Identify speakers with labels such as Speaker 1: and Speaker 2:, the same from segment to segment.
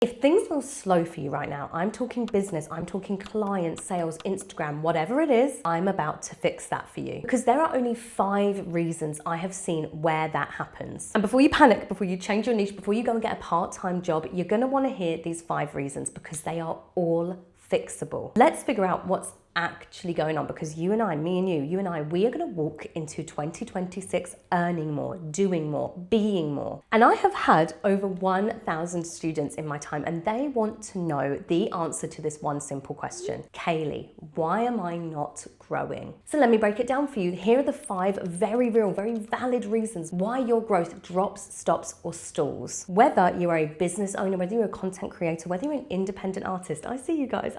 Speaker 1: If things feel slow for you right now, I'm talking business, I'm talking clients, sales, Instagram, whatever it is, I'm about to fix that for you. Because there are only 5 reasons I have seen where that happens. And before you panic, before you change your niche, before you go and get a part-time job, you're gonna wanna hear these 5 reasons because they are all fixable. Let's figure out what's actually going on, because you and I, me and you and I, we are going to walk into 2026 earning more, doing more, being more. And I have had over 1,000 students in my time, and they want to know the answer to this one simple question. Kaylee, why am I not growing? So let me break it down for you. Here are the 5 very real, very valid reasons why your growth drops, stops, or stalls. Whether you are a business owner, whether you're a content creator, whether you're an independent artist, I see you guys.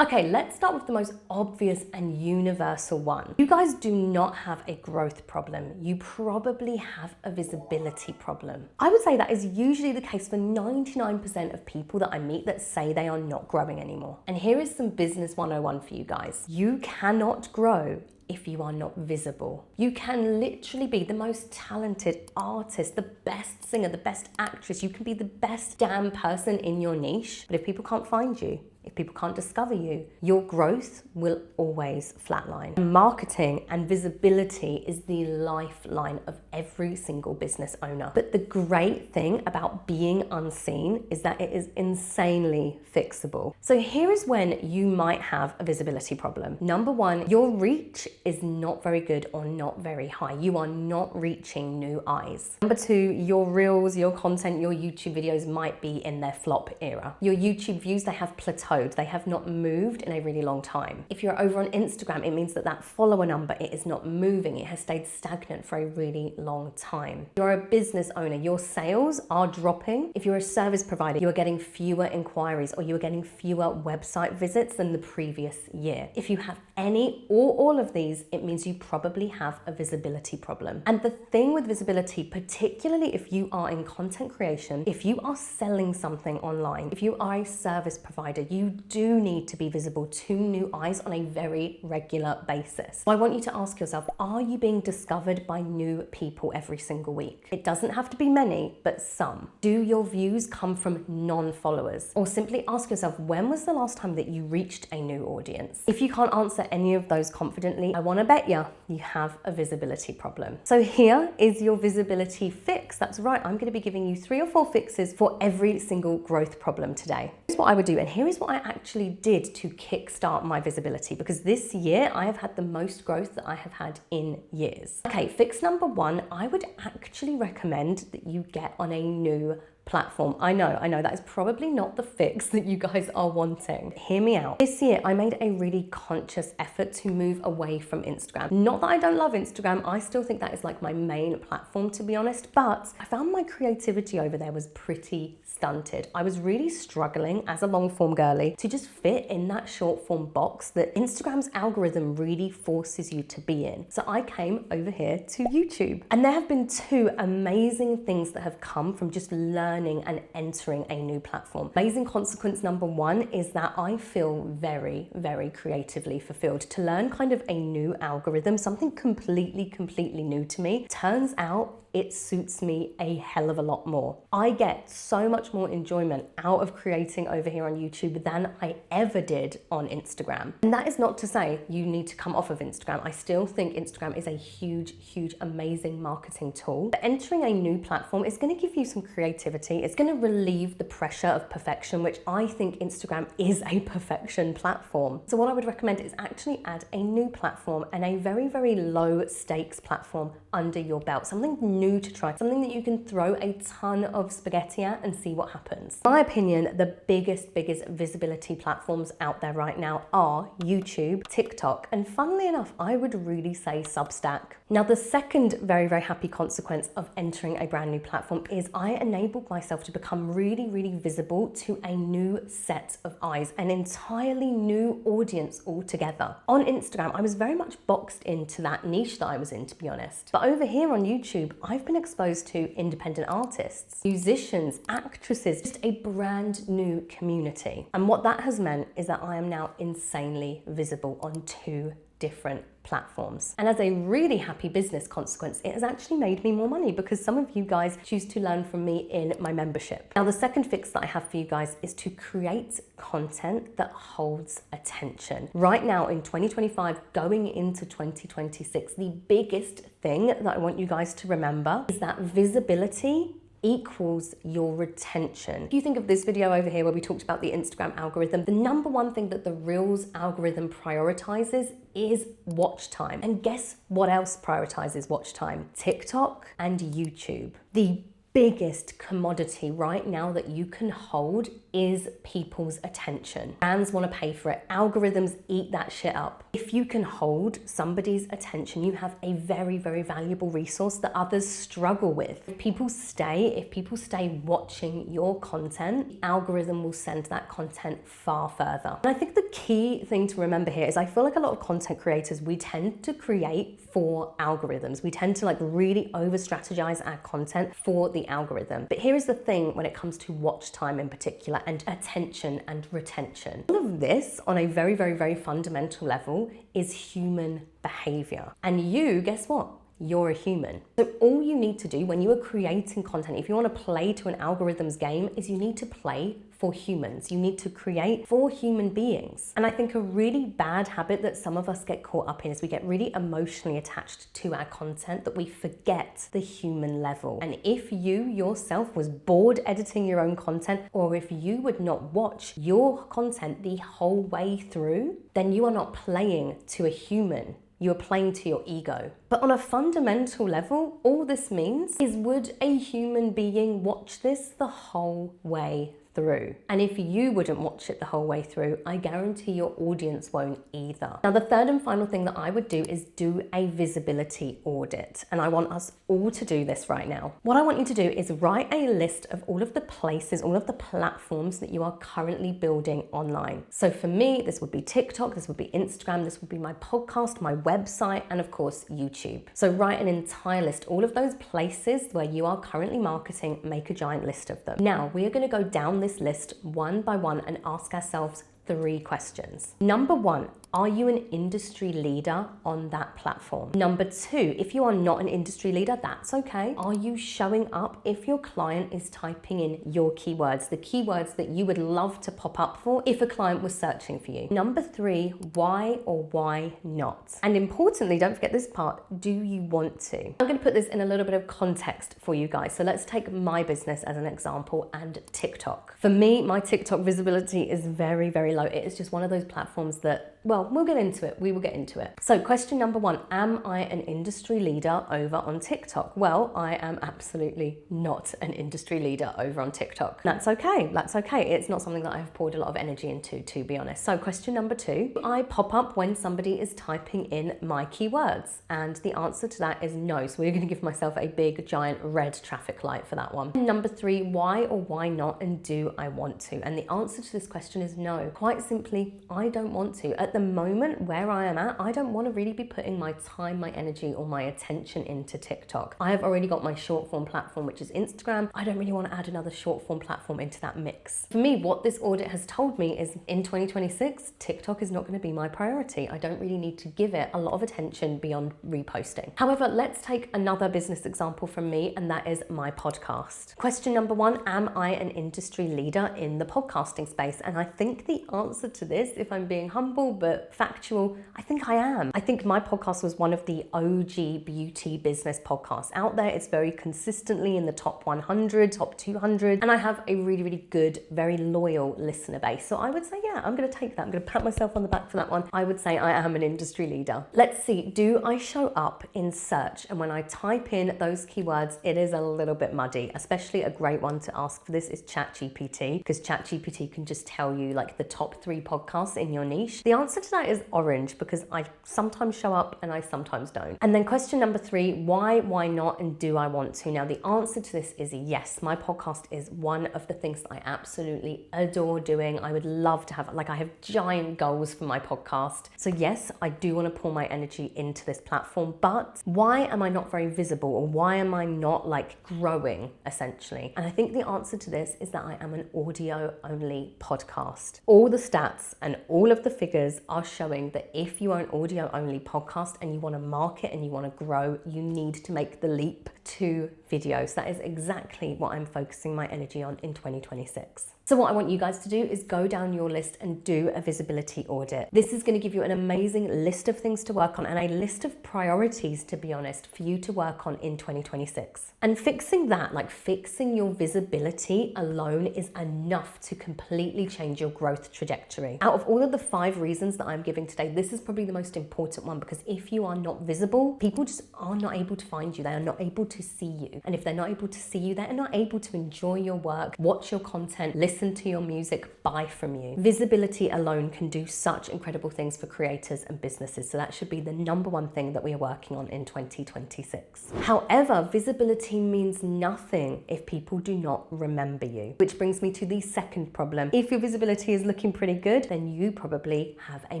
Speaker 1: Okay, let's start with the most obvious and universal one. You guys do not have a growth problem. You probably have a visibility problem. I would say that is usually the case for 99% of people that I meet that say they are not growing anymore. And here is some business 101 for you guys. You cannot grow if you are not visible. You can literally be the most talented artist, the best singer, the best actress. You can be the best damn person in your niche, but if people can't find you, if people can't discover you, your growth will always flatline. Marketing and visibility is the lifeline of every single business owner. But the great thing about being unseen is that it is insanely fixable. So here is when you might have a visibility problem. Number 1, your reach is not very good or not very high. You are not reaching new eyes. Number 2, your reels, your content, your YouTube videos might be in their flop era. Your YouTube views, they have plateaued. They have not moved in a really long time. If you're over on Instagram, it means that that follower number, it is not moving. It has stayed stagnant for a really long time. You're a business owner, your sales are dropping. If you're a service provider, you are getting fewer inquiries or you are getting fewer website visits than the previous year. If you have any or all of these, it means you probably have a visibility problem. And the thing with visibility, particularly if you are in content creation, if you are selling something online, if you are a service provider, you do need to be visible to new eyes on a very regular basis. So I want you to ask yourself, are you being discovered by new people every single week? It doesn't have to be many, but some. Do your views come from non-followers? Or simply ask yourself, when was the last time that you reached a new audience? If you can't answer any of those confidently, I want to bet you have a visibility problem. So here is your visibility fix. That's right, I'm going to be giving you 3 or 4 fixes for every single growth problem today. Here's what I would do, and here is what I actually did to kickstart my visibility, because this year I have had the most growth that I have had in years. Okay, fix number 1, I would actually recommend that you get on a new platform. I know that is probably not the fix that you guys are wanting. Hear me out. This year, I made a really conscious effort to move away from Instagram. Not that I don't love Instagram, I still think that is like my main platform, to be honest, but I found my creativity over there was pretty stunted. I was really struggling as a long form girly to just fit in that short form box that Instagram's algorithm really forces you to be in. So I came over here to YouTube, and there have been 2 amazing things that have come from just learning and entering a new platform. Amazing consequence number 1 is that I feel very, very creatively fulfilled. To learn kind of a new algorithm, something completely new to me, turns out it suits me a hell of a lot more. I get so much more enjoyment out of creating over here on YouTube than I ever did on Instagram. And that is not to say you need to come off of Instagram. I still think Instagram is a huge, amazing marketing tool. But entering a new platform is going to give you some creativity. It's going to relieve the pressure of perfection, which I think Instagram is a perfection platform. So what I would recommend is actually add a new platform and a very, very low stakes platform under your belt. Something new to try, something that you can throw a ton of spaghetti at and see what happens. In my opinion, the biggest visibility platforms out there right now are YouTube, TikTok, and funnily enough, I would really say Substack. Now, the second very, very happy consequence of entering a brand new platform is I enabled myself to become really, really visible to a new set of eyes, an entirely new audience altogether. On Instagram, I was very much boxed into that niche that I was in, to be honest. But over here on YouTube, I've been exposed to independent artists, musicians, actresses, just a brand new community. And what that has meant is that I am now insanely visible on 2 different platforms. And as a really happy business consequence, it has actually made me more money because some of you guys choose to learn from me in my membership. Now, the second fix that I have for you guys is to create content that holds attention. Right now in 2025, going into 2026, the biggest thing that I want you guys to remember is that visibility equals your retention. If you think of this video over here where we talked about the Instagram algorithm, the number one thing that the Reels algorithm prioritizes is watch time. And guess what else prioritizes watch time? TikTok and YouTube. The biggest commodity right now that you can hold is people's attention. Brands want to pay for it. Algorithms eat that shit up. If you can hold somebody's attention, you have a very, very valuable resource that others struggle with. If people stay watching your content, the algorithm will send that content far further. And I think the key thing to remember here is I feel like a lot of content creators, we tend to create for algorithms. We tend to like really over strategize our content for the algorithm. But here is the thing when it comes to watch time in particular and attention and retention. All of this on a very, very, very fundamental level is human behavior. And you, guess what? You're a human. So all you need to do when you are creating content, if you want to play to an algorithm's game, is you need to play for humans. You need to create for human beings. And I think a really bad habit that some of us get caught up in is we get really emotionally attached to our content that we forget the human level. And if you yourself was bored editing your own content, or if you would not watch your content the whole way through, then you are not playing to a human. You're playing to your ego. But on a fundamental level, all this means is, would a human being watch this the whole way through? And if you wouldn't watch it the whole way through, I guarantee your audience won't either. Now, the third and final thing that I would do is do a visibility audit. And I want us all to do this right now. What I want you to do is write a list of all of the places, all of the platforms that you are currently building online. So for me, this would be TikTok, this would be Instagram, this would be my podcast, my website, and of course, YouTube. So write an entire list, all of those places where you are currently marketing, make a giant list of them. Now, we are going to go down this list one by one and ask ourselves 3 questions. Number 1, are you an industry leader on that platform? Number 2, if you are not an industry leader, that's okay. Are you showing up if your client is typing in your keywords, the keywords that you would love to pop up for if a client was searching for you? Number 3, why or why not? And importantly, don't forget this part, do you want to? I'm going to put this in a little bit of context for you guys. So let's take my business as an example and TikTok. For me, my TikTok visibility is very, very low. It is just one of those platforms that, well, we'll get into it. We will get into it. So question number 1, am I an industry leader over on TikTok? Well, I am absolutely not an industry leader over on TikTok. That's okay. That's okay. It's not something that I've poured a lot of energy into, to be honest. So question number 2, do I pop up when somebody is typing in my keywords? And the answer to that is no. So we're going to give myself a big, giant red traffic light for that one. And number 3, why or why not? And do I want to? And the answer to this question is no. Quite simply, I don't want to. At the moment where I am at, I don't want to really be putting my time, my energy, or my attention into TikTok. I have already got my short form platform, which is Instagram. I don't really want to add another short form platform into that mix. For me, what this audit has told me is in 2026, TikTok is not going to be my priority. I don't really need to give it a lot of attention beyond reposting. However, let's take another business example from me, and that is my podcast. Question number 1, am I an industry leader in the podcasting space? And I think the answer to this, if I'm being humble but factual, I think I am. I think my podcast was one of the OG beauty business podcasts out there. It's very consistently in the top 100, top 200, and I have a really, really good, very loyal listener base. So I would say, yeah, I'm going to take that. I'm going to pat myself on the back for that one. I would say I am an industry leader. Let's see, do I show up in search? And when I type in those keywords, it is a little bit muddy, especially a great one to ask for this is ChatGPT, because ChatGPT can just tell you like the top 3 podcasts in your niche. The answer to that is orange, because I sometimes show up and I sometimes don't. And then question number 3, why not, and do I want to? Now the answer to this is yes. My podcast is one of the things that I absolutely adore doing. I would love to have, like, I have giant goals for my podcast. So yes, I do want to pour my energy into this platform, but why am I not very visible, or why am I not like growing essentially? And I think the answer to this is that I am an audio only podcast. All the stats and all of the figures studies are showing that if you are an audio only podcast and you want to market and you want to grow, you need to make the leap to video. So that is exactly what I'm focusing my energy on in 2026. So what I want you guys to do is go down your list and do a visibility audit. This is going to give you an amazing list of things to work on and a list of priorities, to be honest, for you to work on in 2026. And fixing that, like fixing your visibility alone, is enough to completely change your growth trajectory. Out of all of the 5 reasons that I'm giving today, this is probably the most important one, because if you are not visible, people just are not able to find you. They are not able to see you. And if they're not able to see you, they're not able to enjoy your work, watch your content, listen to your music, buy from you. Visibility alone can do such incredible things for creators and businesses. So that should be the number 1 thing that we are working on in 2026. However, visibility means nothing if people do not remember you. Which brings me to the second problem. If your visibility is looking pretty good, then you probably have a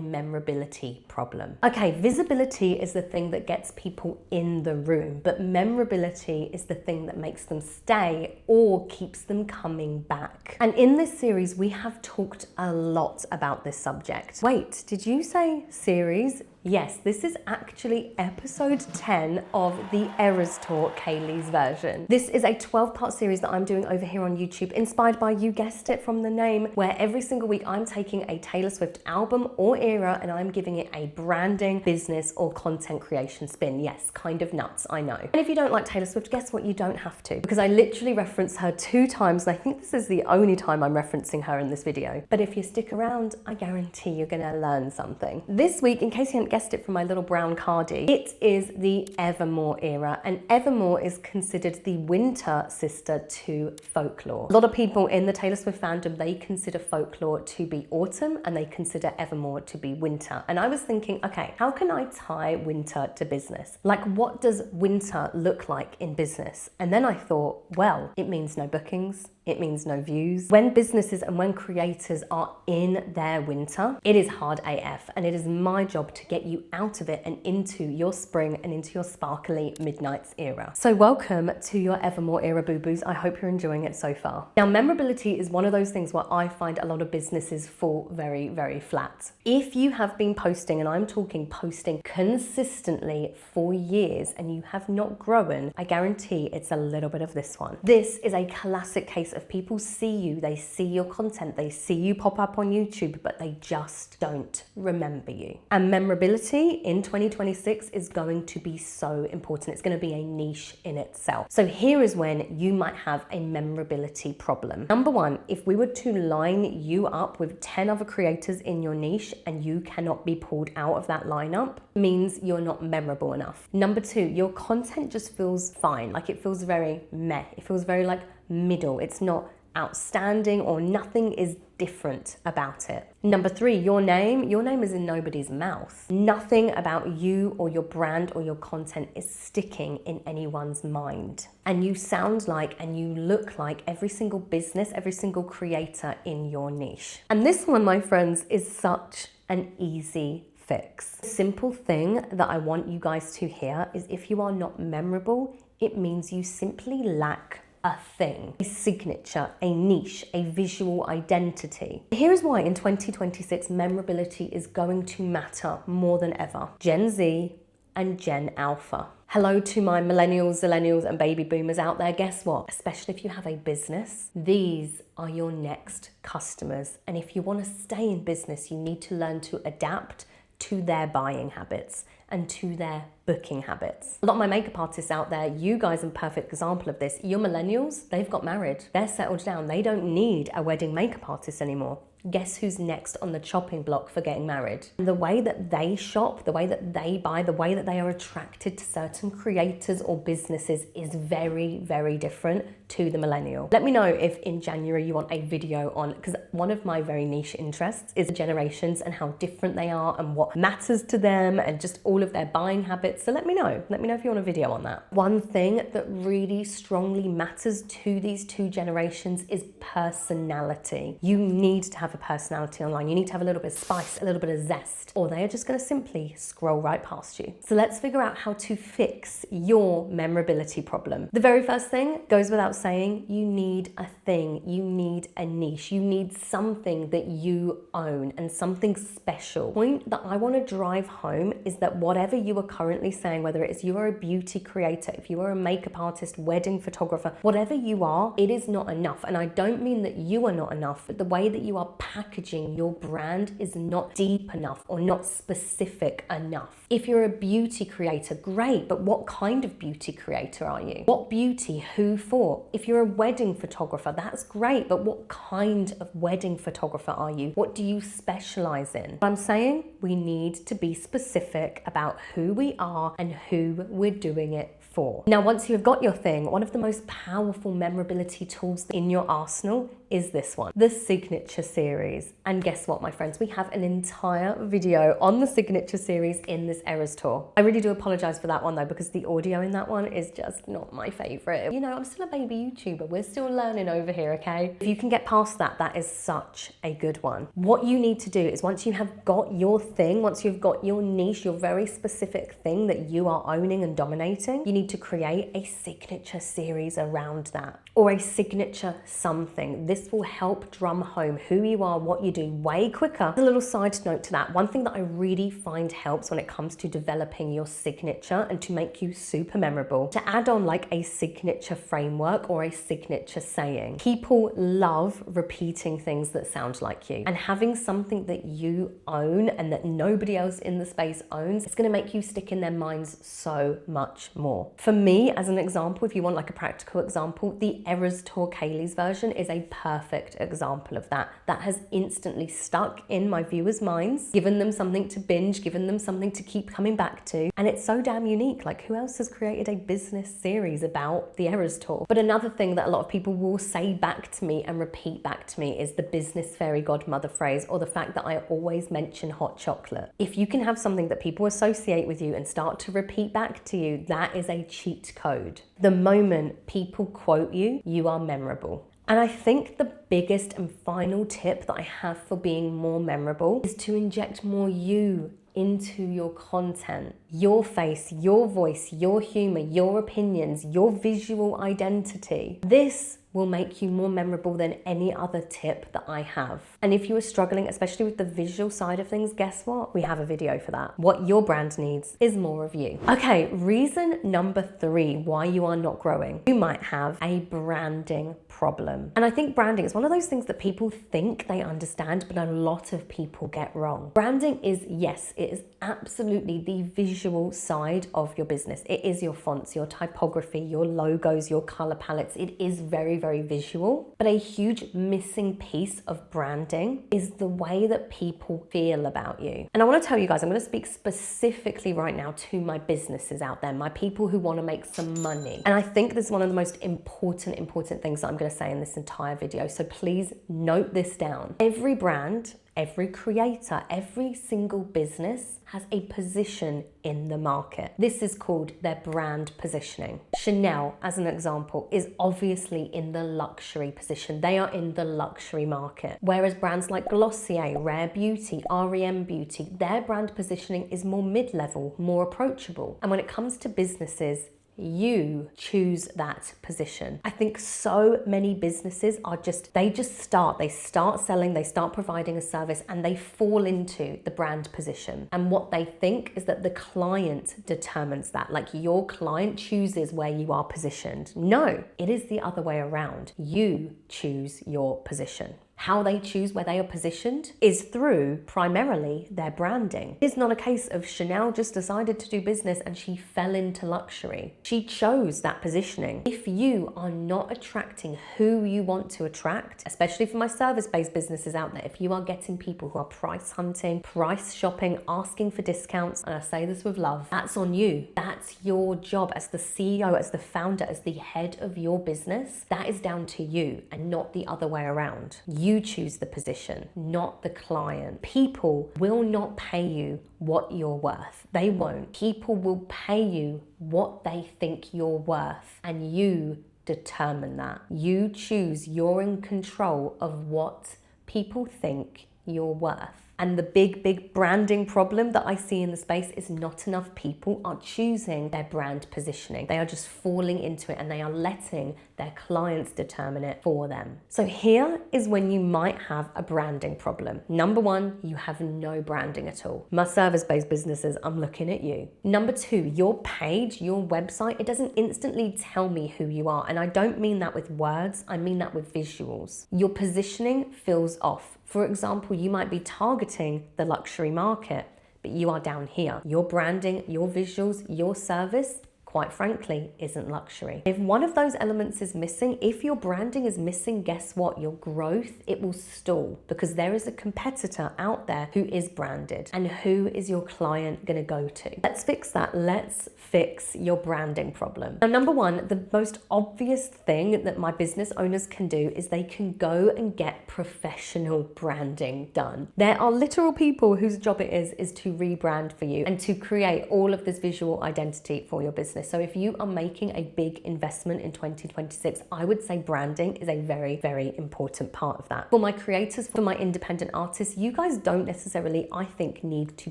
Speaker 1: memorability problem. Okay, visibility is the thing that gets people in the room, but memorability is the thing that makes them stay or keeps them coming back. And in this series, we have talked a lot about this subject. Wait, did you say series? Yes, this is actually episode 10 of the Errors Talk, Kaylee's version. This is a 12-part series that I'm doing over here on YouTube, inspired by, you guessed it from the name, where every single week I'm taking a Taylor Swift album or era and I'm giving it a branding, business, or content creation spin. Yes, kind of nuts, I know. And if you don't like Taylor Swift, guess what? You don't have to, because I literally reference her 2 times, and I think this is the only time I'm referencing her in this video. But if you stick around, I guarantee you're gonna learn something. This week, in case you hadn't guessed it from my little brown cardie, it is the Evermore era, and Evermore is considered the winter sister to Folklore. A lot of people in the Taylor Swift fandom, they consider Folklore to be autumn and they consider Evermore to be winter. And I was thinking, okay, how can I tie winter to business? Like, what does winter look like in business? And then I thought, well, it means no bookings. It means no views. When businesses and when creators are in their winter, it is hard AF, and it is my job to get you out of it and into your spring and into your sparkly midnights era. So welcome to your Evermore era, boo-boos. I hope you're enjoying it so far. Now, memorability is one of those things where I find a lot of businesses fall very, very flat. If you have been posting, and I'm talking posting consistently for years, and you have not grown, I guarantee it's a little bit of this one. This is a classic case of people see you, they see your content, they see you pop up on YouTube, but they just don't remember you. And memorability in 2026 is going to be so important. It's going to be a niche in itself. So here is when you might have a memorability problem. Number 1, if we were to line you up with 10 other creators in your niche and you cannot be pulled out of that lineup, means you're not memorable enough. Number 2, your content just feels fine. Like, it feels very meh. It feels very like middle. It's not outstanding, or nothing is different about it. Number 3, your name is in nobody's mouth. Nothing about you or your brand or your content is sticking in anyone's mind. And you sound like and you look like every single business, every single creator in your niche. And this one, my friends, is such an easy fix. The simple thing that I want you guys to hear is, if you are not memorable, it means you simply lack a thing, a signature, a niche, a visual identity. Here's why in 2026, memorability is going to matter more than ever. Gen Z and Gen Alpha. Hello to my millennials, zillennials, and baby boomers out there. Guess what? Especially if you have a business, these are your next customers. And if you want to stay in business, you need to learn to adapt to their buying habits and to their booking habits. A lot of my makeup artists out there, you guys are a perfect example of this. Your millennials, they've got married. They're settled down. They don't need a wedding makeup artist anymore. Guess who's next on the chopping block for getting married? And the way that they shop, the way that they buy, the way that they are attracted to certain creators or businesses is very, very different to the millennial. Let me know if in January you want a video on, because one of my very niche interests is generations and how different they are and what matters to them and just all all of their buying habits. So let me know if you want a video on that. One thing that really strongly matters to these two generations is personality. You need to have a personality online. You need to have a little bit of spice, a little bit of zest, or they are just going to simply scroll right past you. So let's figure out how to fix your memorability problem. The very first thing goes without saying, you need a thing, you need a niche, you need something that you own and something special. The point that I want to drive home is that whatever you are currently saying, whether it is you are a beauty creator, if you are a makeup artist, wedding photographer, whatever you are, it is not enough. And I don't mean that you are not enough, but the way that you are packaging your brand is not deep enough or not specific enough. If you're a beauty creator, great, but what kind of beauty creator are you? What beauty, who for? If you're a wedding photographer, that's great, but what kind of wedding photographer are you? What do you specialize in? I'm saying we need to be specific about who we are and who we're doing it for. Now, once you've got your thing, one of the most powerful memorability tools in your arsenal is this one, the Signature Series. And guess what, my friends? We have an entire video on the Signature Series in this Eras Tour. I really do apologize for that one though, because the audio in that one is just not my favorite. You know, I'm still a baby YouTuber. We're still learning over here, okay? If you can get past that, that is such a good one. What you need to do is once you have got your thing, once you've got your niche, your very specific thing that you are owning and dominating, you need to create a signature series around that, or a signature something. This will help drum home who you are, what you do way quicker. A little side note to that, one thing that I really find helps when it comes to developing your signature and to make you super memorable, to add on like a signature framework or a signature saying. People love repeating things that sound like you, and having something that you own and that nobody else in the space owns, it's going to make you stick in their minds so much more. For me, as an example, if you want like a practical example, the Eras Tour Kaylee's version is a perfect example of that. That has instantly stuck in my viewers' minds, given them something to binge, given them something to keep coming back to. And it's so damn unique. Like, who else has created a business series about the Eras Tour? But another thing that a lot of people will say back to me and repeat back to me is the business fairy godmother phrase, or the fact that I always mention hot chocolate. If you can have something that people associate with you and start to repeat back to you, that is a cheat code. The moment people quote you, you are memorable. And I think the biggest and final tip that I have for being more memorable is to inject more you into your content. Your face, your voice, your humor, your opinions, your visual identity. This will make you more memorable than any other tip that I have. And if you are struggling, especially with the visual side of things, guess what? We have a video for that. What your brand needs is more of you. Okay, reason number 3 why you are not growing. You might have a branding problem. And I think branding is one of those things that people think they understand, but a lot of people get wrong. Branding is, yes, it is absolutely the visual side of your business. It is your fonts, your typography, your logos, your color palettes. It is very, very visual. But a huge missing piece of branding is the way that people feel about you. And I want to tell you guys, I'm going to speak specifically right now to my businesses out there, my people who want to make some money. And I think this is one of the most important things that I'm going to say in this entire video. So please note this down. Every brand, every creator, every single business has a position in the market. This is called their brand positioning. Chanel, as an example, is obviously in the luxury position. They are in the luxury market. Whereas brands like Glossier, Rare Beauty, REM Beauty, their brand positioning is more mid-level, more approachable. And when it comes to businesses, you choose that position. I think so many businesses are they start selling, they start providing a service, and they fall into the brand position. And what they think is that the client determines that, like your client chooses where you are positioned. No, it is the other way around. You choose your position. How they choose where they are positioned is through primarily their branding. It's not a case of Chanel just decided to do business and she fell into luxury. She chose that positioning. If you are not attracting who you want to attract, especially for my service-based businesses out there, if you are getting people who are price hunting, price shopping, asking for discounts, and I say this with love, that's on you. That's your job as the CEO, as the founder, as the head of your business. That is down to you and not the other way around. You You choose the position, not the client. People will not pay you what you're worth. They won't. People will pay you what they think you're worth, and you determine that. You choose, you're in control of what people think you're worth. And the big branding problem that I see in the space is not enough people are choosing their brand positioning. They are just falling into it and they are letting their clients determine it for them. So here is when you might have a branding problem. Number one, you have no branding at all. My service-based businesses, I'm looking at you. Number two, your page, your website, it doesn't instantly tell me who you are. And I don't mean that with words, I mean that with visuals. Your positioning feels off. For example, you might be targeting the luxury market, but you are down here. Your branding, your visuals, your service, quite frankly, isn't luxury. If one of those elements is missing, if your branding is missing, guess what? Your growth, it will stall because there is a competitor out there who is branded. And who is your client gonna go to? Let's fix that. Let's fix your branding problem. Now, number one, the most obvious thing that my business owners can do is they can go and get professional branding done. There are literal people whose job it is to rebrand for you and to create all of this visual identity for your business. So if you are making a big investment in 2026, I would say branding is a very important part of that. For my creators, for my independent artists, you guys don't necessarily, I think, need to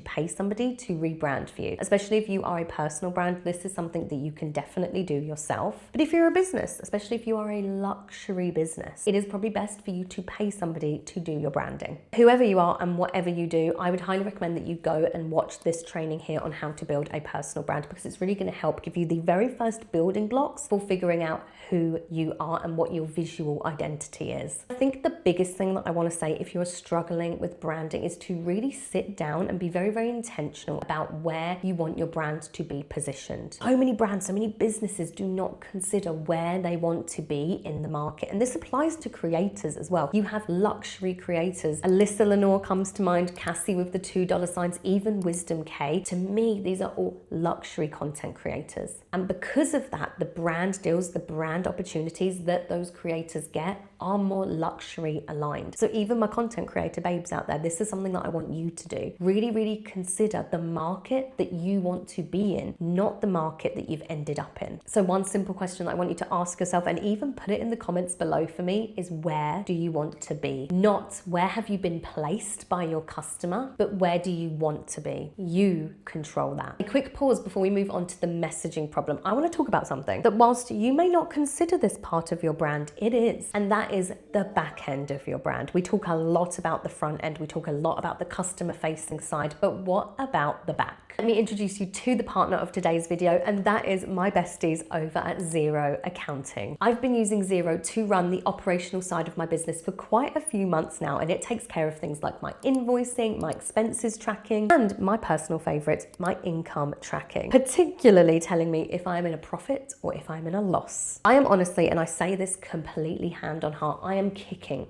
Speaker 1: pay somebody to rebrand for you. Especially if you are a personal brand, this is something that you can definitely do yourself. But if you're a business, especially if you are a luxury business, it is probably best for you to pay somebody to do your branding. Whoever you are and whatever you do, I would highly recommend that you go and watch this training here on how to build a personal brand, because it's really going to help give you the very first building blocks for figuring out who you are and what your visual identity is. I think the biggest thing that I want to say if you're struggling with branding is to really sit down and be very intentional about where you want your brand to be positioned. So many brands, so many businesses do not consider where they want to be in the market. And this applies to creators as well. You have luxury creators. Alyssa Lenore comes to mind, Cassie with the $2 signs, even Wisdom K. To me, these are all luxury content creators. And because of that, the brand deals, the brand opportunities that those creators get are more luxury aligned. So even my content creator babes out there, this is something that I want you to do. Really consider the market that you want to be in, not the market that you've ended up in. So one simple question that I want you to ask yourself, and even put it in the comments below for me, is where do you want to be? Not where have you been placed by your customer, but where do you want to be? You control that. A quick pause before we move on to the messaging problem. I want to talk about something that whilst you may not consider this part of your brand, it is, and that is the back end of your brand. We talk a lot about the front end, we talk a lot about the customer facing side, but what about the back? Let me introduce you to the partner of today's video, and that is my besties over at Xero Accounting. I've been using Xero to run the operational side of my business for quite a few months now, and it takes care of things like my invoicing, my expenses tracking, and my personal favorite, my income tracking, particularly telling me if I'm in a profit or if I'm in a loss. I am honestly, and I say this completely hand on heart, I am kicking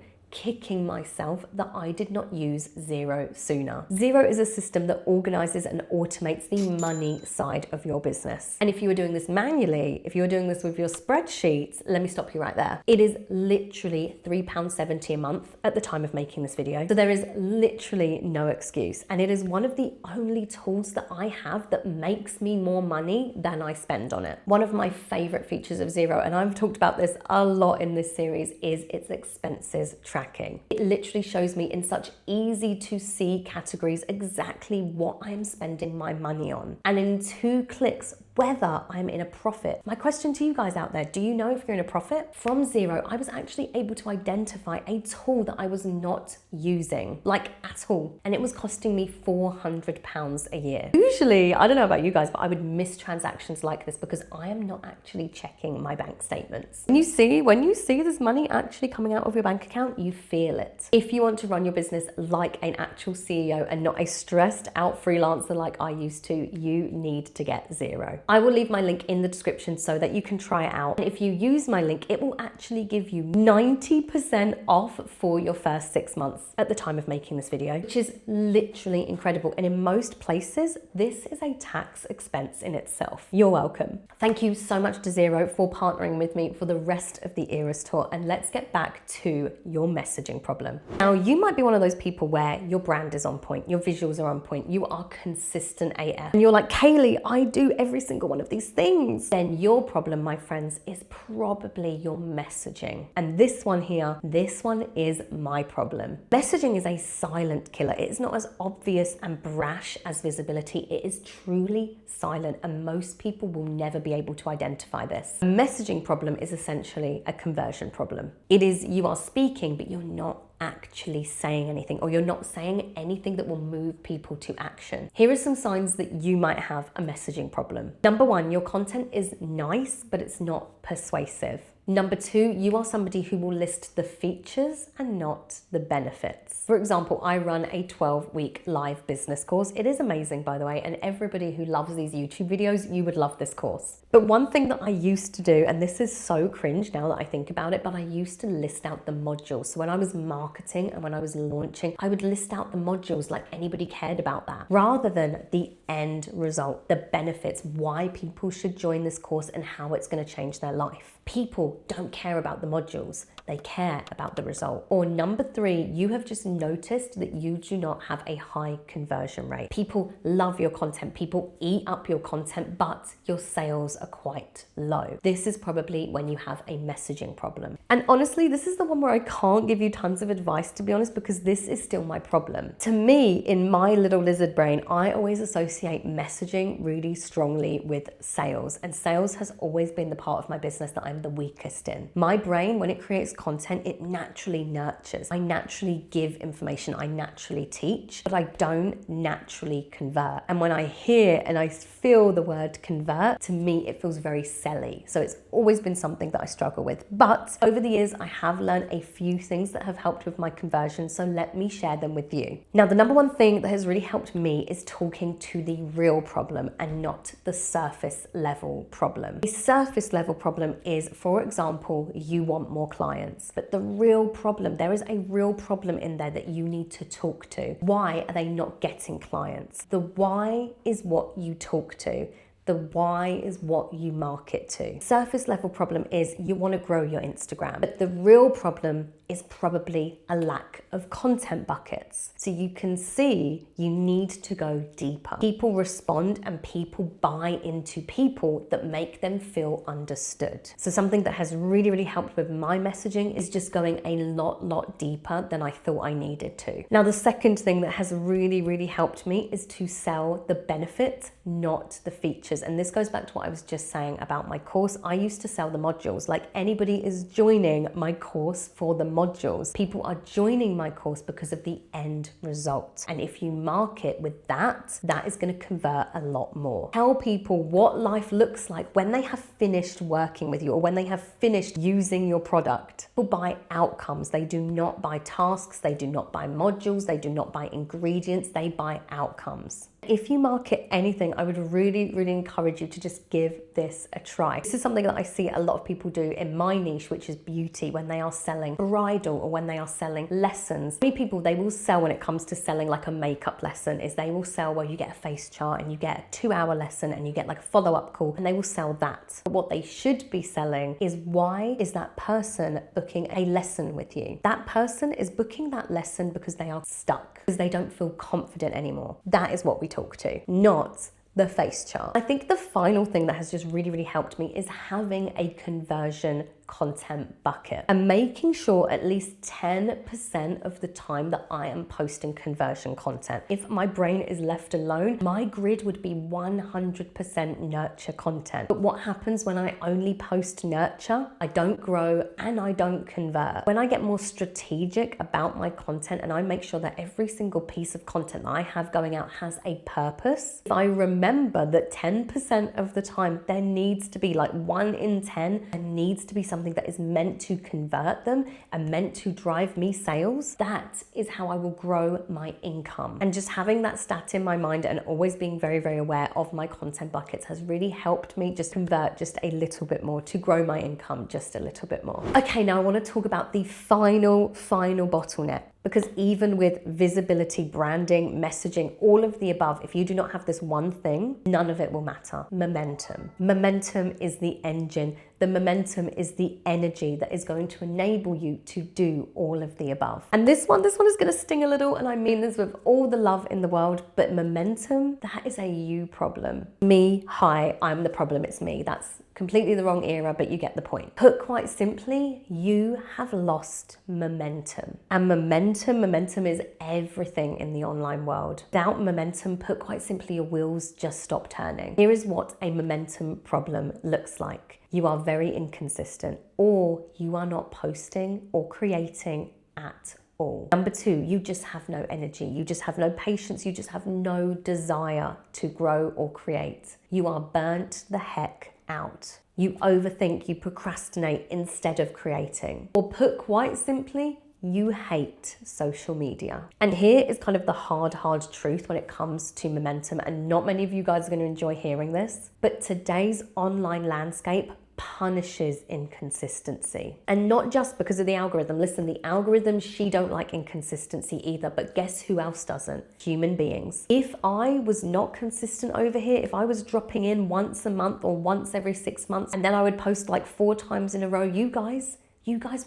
Speaker 1: myself that I did not use Xero sooner. Xero is a system that organizes and automates the money side of your business. And if you were doing this manually, if you were doing this with your spreadsheets, let me stop you right there. It is literally £3.70 a month at the time of making this video. So there is literally no excuse. And it is one of the only tools that I have that makes me more money than I spend on it. One of my favorite features of Xero, and I've talked about this a lot in this series, is its expenses tracking. It literally shows me in such easy to see categories exactly what I'm spending my money on. And in 2 clicks, whether I'm in a profit. My question to you guys out there, do you know if you're in a profit? From Xero, I was actually able to identify a tool that I was not using, like at all. And it was costing me £400 a year. Usually, I don't know about you guys, but I would miss transactions like this because I am not actually checking my bank statements. When you see this money actually coming out of your bank account, you feel it. If you want to run your business like an actual CEO and not a stressed out freelancer like I used to, you need to get Xero. I will leave my link in the description so that you can try it out. And if you use my link, it will actually give you 90% off for your first 6 months at the time of making this video, which is literally incredible. And in most places, this is a tax expense in itself. You're welcome. Thank you so much to Zero for partnering with me for the rest of the Eras tour. And let's get back to your messaging problem. Now, you might be one of those people where your brand is on point, your visuals are on point, you are consistent AF, and you're like, Kaylee, I do every single one of these things. Then your problem, my friends, is probably your messaging. And this one here, this one is my problem. Messaging is a silent killer. It's not as obvious and brash as visibility. It is truly silent, and most people will never be able to identify this. A messaging problem is essentially a conversion problem. It is you are speaking, but you're not actually saying anything, or you're not saying anything that will move people to action. Here are some signs that you might have a messaging problem. Number one, your content is nice, but it's not persuasive. Number two, you are somebody who will list the features and not the benefits. For example, I run a 12-week live business course. It is amazing, by the way, and everybody who loves these YouTube videos, you would love this course. But one thing that I used to do, and this is so cringe now that I think about it, but I used to list out the modules. So when I was marketing and when I was launching, I would list out the modules like anybody cared about that, rather than the end result, the benefits, why people should join this course and how it's going to change their life. People don't care about the modules, they care about the result. Or number three, you have just noticed that you do not have a high conversion rate. People love your content, people eat up your content, but your sales are quite low. This is probably when you have a messaging problem. And honestly, this is the one where I can't give you tons of advice, to be honest, because this is still my problem. To me, in my little lizard brain, I always associate messaging really strongly with sales, and sales has always been the part of my business that I'm the weakest in. My brain, when it creates content, it naturally nurtures. I naturally give information, I naturally teach, but I don't naturally convert. And when I hear and I feel the word convert, to me, it feels very selly. So it's always been something that I struggle with. But over the years, I have learned a few things that have helped with my conversion. So let me share them with you. Now, the number one thing that has really helped me is talking to the real problem and not the surface level problem. The surface level problem is, for example, you want more clients, but the real problem, there is a real problem in there that you need to talk to. Why are they not getting clients? The why is what you talk to. The why is what you market to. Surface level problem is you want to grow your Instagram, but the real problem is probably a lack of content buckets. So you can see you need to go deeper. People respond and people buy into people that make them feel understood. So something that has really, really helped with my messaging is just going a lot deeper than I thought I needed to. Now, the second thing that has really, really helped me is to sell the benefit, not the features. And this goes back to what I was just saying about my course. I used to sell the modules, like anybody is joining my course for the modules. People are joining my course because of the end result. And if you market with that, that is going to convert a lot more. Tell people what life looks like when they have finished working with you or when they have finished using your product. People buy outcomes. They do not buy tasks. They do not buy modules. They do not buy ingredients. They buy outcomes. If you market anything, I would really, really encourage you to just give this a try. This is something that I see a lot of people do in my niche, which is beauty, when they are selling bridal or when they are selling lessons. Many people, they will sell when it comes to selling like a makeup lesson, is they will sell where you get a face chart and you get a 2-hour lesson and you get like a follow-up call, and they will sell that. But what they should be selling is, why is that person booking a lesson with you? That person is booking that lesson because they are stuck, because they don't feel confident anymore. That is what we talk to, not the face chart. I think the final thing that has just really, really helped me is having a conversion content bucket and making sure at least 10% of the time that I am posting conversion content. If my brain is left alone, my grid would be 100% nurture content. But what happens when I only post nurture? I don't grow and I don't convert. When I get more strategic about my content and I make sure that every single piece of content that I have going out has a purpose, if I remember that 10% of the time there needs to be, like 1 in 10, there needs to be something something that is meant to convert them and meant to drive me sales, that is how I will grow my income. And just having that stat in my mind and always being very, very aware of my content buckets has really helped me just convert just a little bit more, to grow my income just a little bit more. Okay, now I want to talk about the final bottleneck. Because even with visibility, branding, messaging, all of the above, if you do not have this one thing, none of it will matter. Momentum. Momentum is the engine. The momentum is the energy that is going to enable you to do all of the above. And this one is going to sting a little, and I mean this with all the love in the world, but momentum, that is a you problem. Me, hi, I'm the problem, it's me. That's completely the wrong era, but you get the point. Put quite simply, you have lost momentum. And momentum is everything in the online world. Without momentum, put quite simply, your wheels just stop turning. Here is what a momentum problem looks like. You are very inconsistent, or you are not posting or creating at all. Number two, you just have no energy. You just have no patience. You just have no desire to grow or create. You are burnt the heck out. You overthink, you procrastinate instead of creating. Or put quite simply, you hate social media. And here is kind of the hard truth when it comes to momentum, and not many of you guys are going to enjoy hearing this, but today's online landscape punishes inconsistency. And not just because of the algorithm. Listen, the algorithm, she don't like inconsistency either, but guess who else doesn't? Human beings. If I was not consistent over here, if I was dropping in once a month or once every 6 months, and then I would post like 4 times in a row, you guys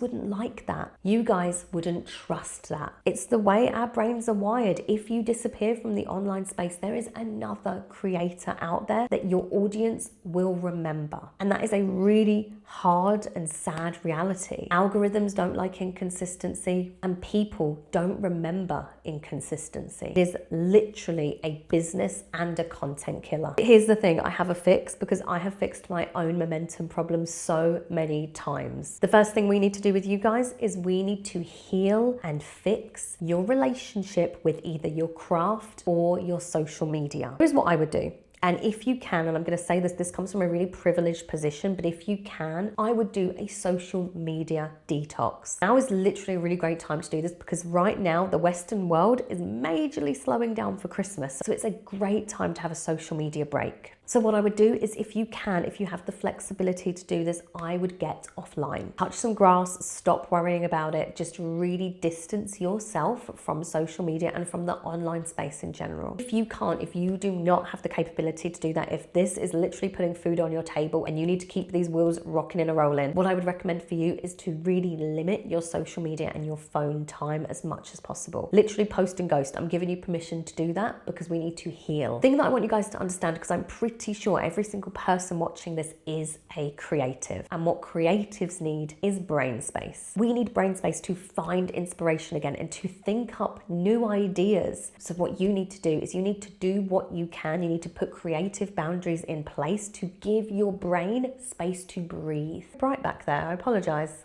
Speaker 1: wouldn't like that. You guys wouldn't trust that. It's the way our brains are wired. If you disappear from the online space, there is another creator out there that your audience will remember. And that is a really hard and sad reality. Algorithms don't like inconsistency, and people don't remember inconsistency. It is literally a business and a content killer. Here's the thing, I have a fix, because I have fixed my own momentum problem so many times. The first thing we need to do with you guys is we need to heal and fix your relationship with either your craft or your social media. Here's what I would do. And if you can, and I'm going to say this comes from a really privileged position, but if you can, I would do a social media detox. Now is literally a really great time to do this, because right now the Western world is majorly slowing down for Christmas. So it's a great time to have a social media break. So what I would do is, if you can, if you have the flexibility to do this, I would get offline. Touch some grass, stop worrying about it, just really distance yourself from social media and from the online space in general. If you can't, if you do not have the capability to do that, if this is literally putting food on your table and you need to keep these wheels rocking and rolling, what I would recommend for you is to really limit your social media and your phone time as much as possible. Literally post and ghost. I'm giving you permission to do that because we need to heal. The thing that I want you guys to understand, because I'm pretty sure every single person watching this is a creative, and what creatives need is brain space. We need brain space to find inspiration again and to think up new ideas. So what you need to do is you need to do what you can. You need to put creative boundaries in place to give your brain space to breathe. Bright back there, I apologize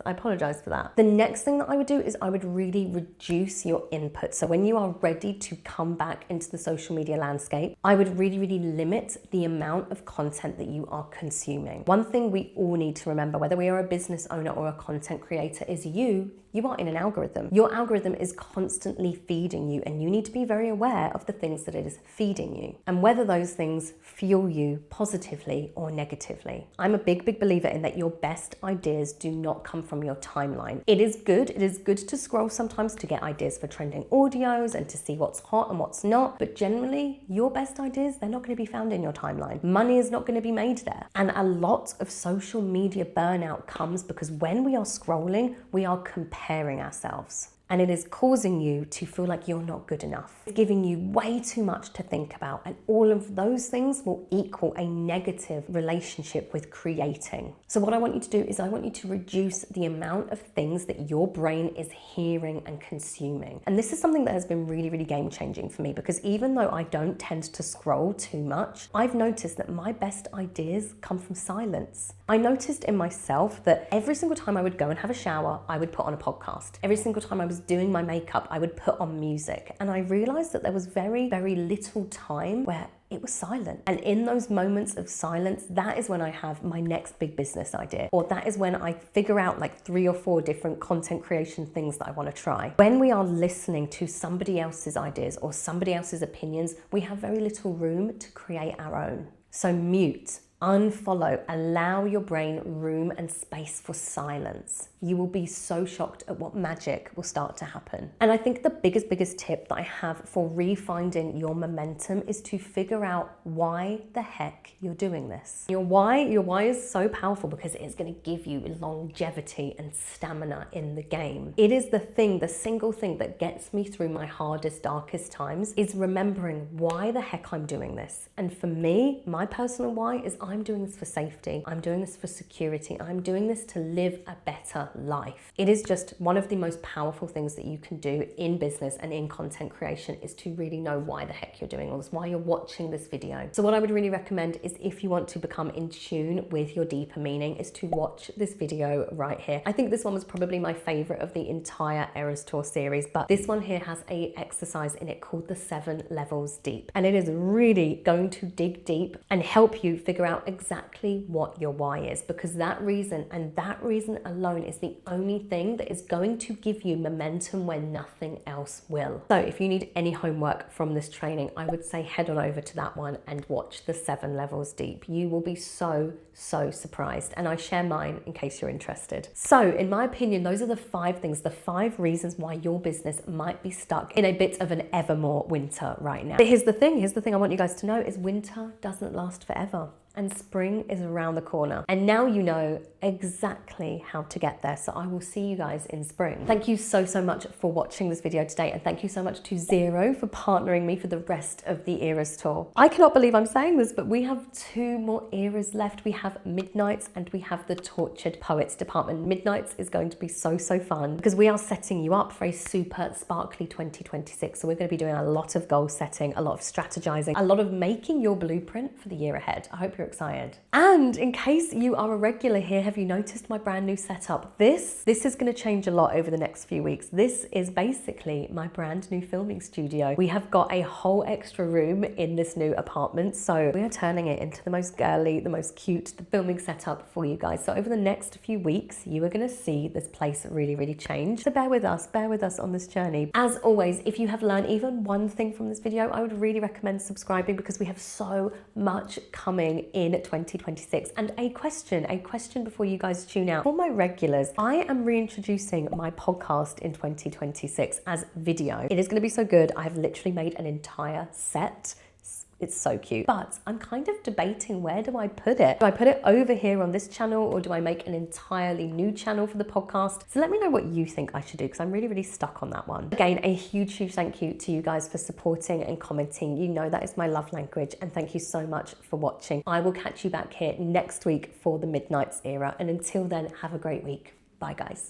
Speaker 1: for that. The next thing that I would do is I would really reduce your input. So when you are ready to come back into the social media landscape, I would really limit the amount of content that you are consuming. One thing we all need to remember, whether we are a business owner or a content creator, is you are in an algorithm. Your algorithm is constantly feeding you, and you need to be very aware of the things that it is feeding you and whether those things fuel you positively or negatively. I'm a big believer in that your best ideas do not come from your timeline. It is good to scroll sometimes to get ideas for trending audios and to see what's hot and what's not, but generally your best ideas, they're not going to be found in your timeline. Money is not going to be made there. And a lot of social media burnout comes because when we are scrolling, we are comparing ourselves. And it is causing you to feel like you're not good enough. It's giving you way too much to think about. And all of those things will equal a negative relationship with creating. So what I want you to do is I want you to reduce the amount of things that your brain is hearing and consuming. And this is something that has been really game changing for me, because even though I don't tend to scroll too much, I've noticed that my best ideas come from silence. I noticed in myself that every single time I would go and have a shower, I would put on a podcast. Every single time I was doing my makeup, I would put on music. And I realized that there was very little time where it was silent. And in those moments of silence, that is when I have my next big business idea, or that is when I figure out like 3 or 4 different content creation things that I want to try. When we are listening to somebody else's ideas or somebody else's opinions, we have very little room to create our own. So mute, unfollow, allow your brain room and space for silence. You will be so shocked at what magic will start to happen. And I think the biggest tip that I have for refinding your momentum is to figure out why the heck you're doing this. Your why is so powerful because it's going to give you longevity and stamina in the game. It is the single thing that gets me through my hardest, darkest times is remembering why the heck I'm doing this. And for me, my personal why is I'm doing this for safety. I'm doing this for security. I'm doing this to live a better life. It is just one of the most powerful things that you can do in business and in content creation is to really know why the heck you're doing all this, why you're watching this video. So what I would really recommend is if you want to become in tune with your deeper meaning is to watch this video right here. I think this one was probably my favorite of the entire Eras Tour series, but this one here has a exercise in it called the 7 levels deep. And it is really going to dig deep and help you figure out exactly what your why is, because that reason and that reason alone is the only thing that is going to give you momentum when nothing else will. So if you need any homework from this training, I would say head on over to that one and watch the 7 levels deep. You will be so surprised, and I share mine in case you're interested. So in my opinion, those are the 5 things, the 5 reasons why your business might be stuck in a bit of an evermore winter right now. But here's the thing I want you guys to know is winter doesn't last forever. And spring is around the corner. And now you know exactly how to get there. So I will see you guys in spring. Thank you so much for watching this video today. And thank you so much to Zero for partnering me for the rest of the Eras tour. I cannot believe I'm saying this, but we have 2 more eras left. We have Midnights and we have the Tortured Poets department. Midnights is going to be so fun because we are setting you up for a super sparkly 2026. So we're going to be doing a lot of goal setting, a lot of strategizing, a lot of making your blueprint for the year ahead. I hope you're excited. And in case you are a regular here, have you noticed my brand new setup? This is going to change a lot over the next few weeks. This is basically my brand new filming studio. We have got a whole extra room in this new apartment, so we are turning it into the most girly, the most cute, the filming setup for you guys. So over the next few weeks, you are going to see this place really change. So bear with us on this journey. As always, if you have learned even one thing from this video, I would really recommend subscribing because we have so much coming in 2026. And a question before you guys tune out. For my regulars, I am reintroducing my podcast in 2026 as video. It is going to be so good. I've literally made an entire set. It's so cute. But I'm kind of debating, where do I put it? Do I put it over here on this channel, or do I make an entirely new channel for the podcast? So let me know what you think I should do, because I'm really stuck on that one. Again, a huge thank you to you guys for supporting and commenting. You know that is my love language, and thank you so much for watching. I will catch you back here next week for the Midnights era. And until then, have a great week. Bye guys.